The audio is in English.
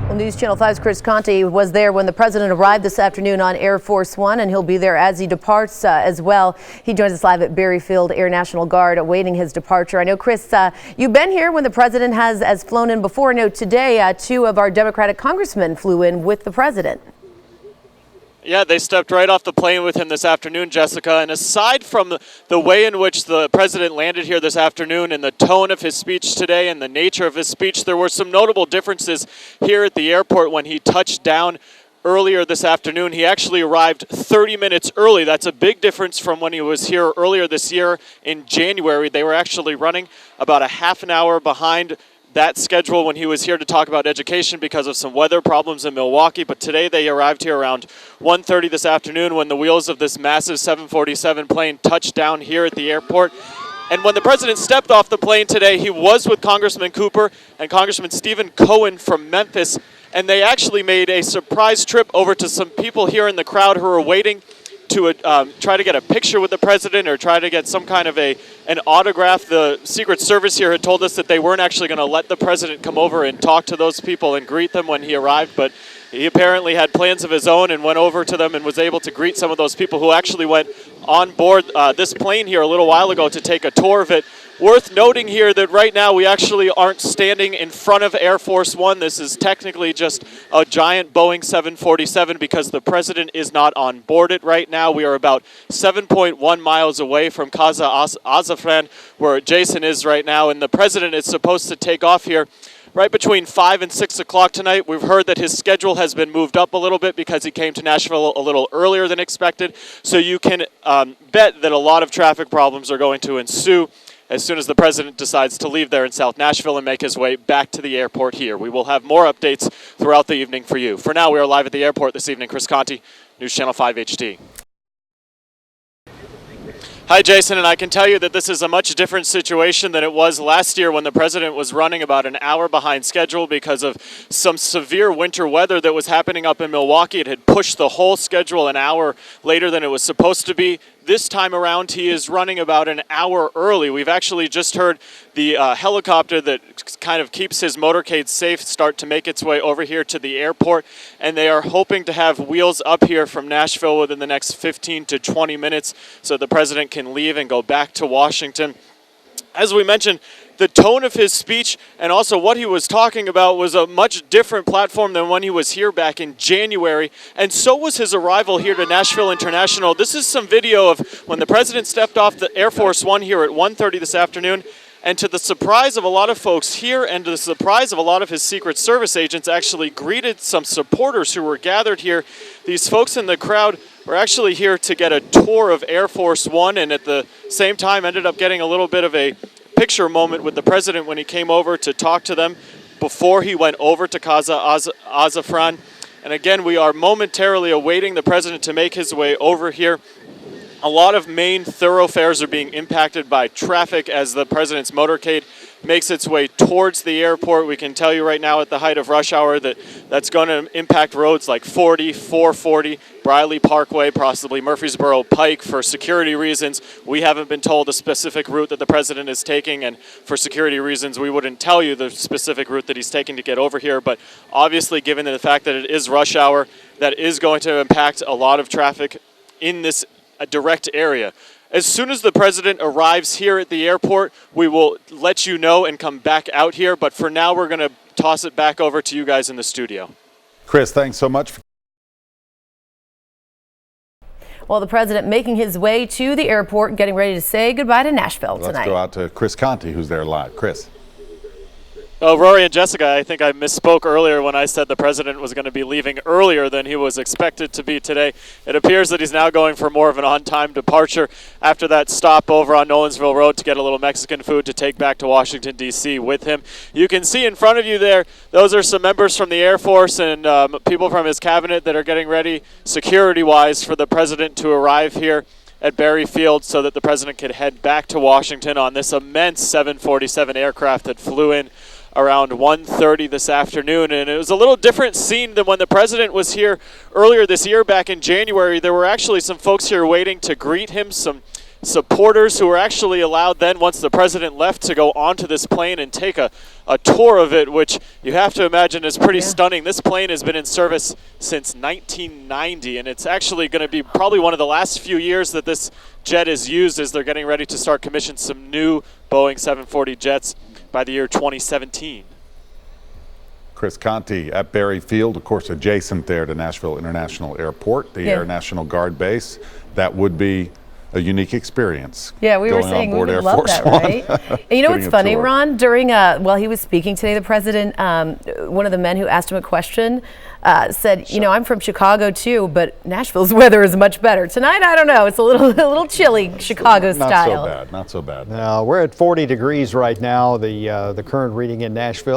Well, News Channel 5's Chris Conte was there when the president arrived this afternoon on Air Force One, and he'll be there as he departs as well. He joins us live at Berry Field Air National Guard awaiting his departure. I know, Chris, you've been here when the president has flown in before. I know today two of our Democratic congressmen flew in with the president. Yeah, they stepped right off the plane with him this afternoon, Jessica. And aside from the way in which the president landed here this afternoon and the tone of his speech today and the nature of his speech, there were some notable differences here at the airport when he touched down earlier this afternoon. He actually arrived 30 minutes early. That's a big difference from when he was here earlier this year in January. They were actually running about a half an hour behind that schedule when he was here to talk about education because of some weather problems in Milwaukee. But today they arrived here around 1:30 this afternoon when the wheels of this massive 747 plane touched down here at the airport. And when the president stepped off the plane today, he was with Congressman Cooper and Congressman Stephen Cohen from Memphis. And they actually made a surprise trip over to some people here in the crowd who were waiting to try to get a picture with the president or try to get some kind of an autograph. The Secret Service here had told us that they weren't actually going to let the president come over and talk to those people and greet them when he arrived, but he apparently had plans of his own and went over to them and was able to greet some of those people who actually went on board this plane here a little while ago to take a tour of it. Worth noting here that right now we actually aren't standing in front of Air Force One. This is technically just a giant Boeing 747 because the president is not on board it right now. We are about 7.1 miles away from Casa Azafran, where Jason is right now, and the president is supposed to take off here right between 5 and 6 o'clock tonight. We've heard that his schedule has been moved up a little bit because he came to Nashville a little earlier than expected. So you can bet that a lot of traffic problems are going to ensue as soon as the president decides to leave there in South Nashville and make his way back to the airport here. We will have more updates throughout the evening for you. For now, we are live at the airport this evening. Chris Conte, News Channel 5 HD. Hi, Jason, and I can tell you that this is a much different situation than it was last year when the president was running about an hour behind schedule because of some severe winter weather that was happening up in Milwaukee. It had pushed the whole schedule an hour later than it was supposed to be. This time around, he is running about an hour early. We've actually just heard the helicopter that kind of keeps his motorcade safe start to make its way over here to the airport, and they are hoping to have wheels up here from Nashville within the next 15 to 20 minutes so the president can leave and go back to Washington. As we mentioned, the tone of his speech and also what he was talking about was a much different platform than when he was here back in January, and so was his arrival here to Nashville International. This is some video of when the president stepped off the Air Force One here at 1:30 this afternoon, and to the surprise of a lot of folks here and to the surprise of a lot of his Secret Service agents, actually greeted some supporters who were gathered here. These folks in the crowd were actually here to get a tour of Air Force One, and at the same time ended up getting a little bit of a picture moment with the president when he came over to talk to them before he went over to Casa Azafran. And again, we are momentarily awaiting the president to make his way over here. A lot of main thoroughfares are being impacted by traffic as the president's motorcade makes its way towards the airport. We can tell you right now at the height of rush hour that that's going to impact roads like 40, 440, Briley Parkway, possibly Murfreesboro Pike for security reasons. We haven't been told the specific route that the president is taking, and for security reasons, we wouldn't tell you the specific route that he's taking to get over here. But obviously, given the fact that it is rush hour, that is going to impact a lot of traffic in this direct area. As soon as the president arrives here at the airport, we will let you know and come back out here. But for now, we're going to toss it back over to you guys in the studio. Chris, thanks so much. Well, the president making his way to the airport, getting ready to say goodbye to Nashville tonight. Let's go out to Chris Conte, who's there live. Chris. Oh, Rory and Jessica, I think I misspoke earlier when I said the president was going to be leaving earlier than he was expected to be today. It appears that he's now going for more of an on-time departure after that stop over on Nolensville Road to get a little Mexican food to take back to Washington, D.C. with him. You can see in front of you there, those are some members from the Air Force and people from his cabinet that are getting ready security-wise for the president to arrive here at Berry Field so that the president could head back to Washington on this immense 747 aircraft that flew in around 1:30 this afternoon. And it was a little different scene than when the president was here earlier this year back in January. There were actually some folks here waiting to greet him, some supporters who were actually allowed then, once the president left, to go onto this plane and take a tour of it, which you have to imagine is pretty stunning. This plane has been in service since 1990, and it's actually going to be probably one of the last few years that this jet is used, as they're getting ready to start commission some new Boeing 740 jets by the year 2017. Chris Conte at Berry Field, of course, adjacent there to Nashville International Airport, the Air National Guard base. That would be a unique experience. Yeah, we were saying we would love that, right? And you know what's funny, Ron? During while he was speaking today, the president, one of the men who asked him a question said, "You know, I'm from Chicago too, but Nashville's weather is much better tonight. I don't know; it's a little chilly, Chicago style." Not so bad. Now we're at 40 degrees right now. The current reading in Nashville.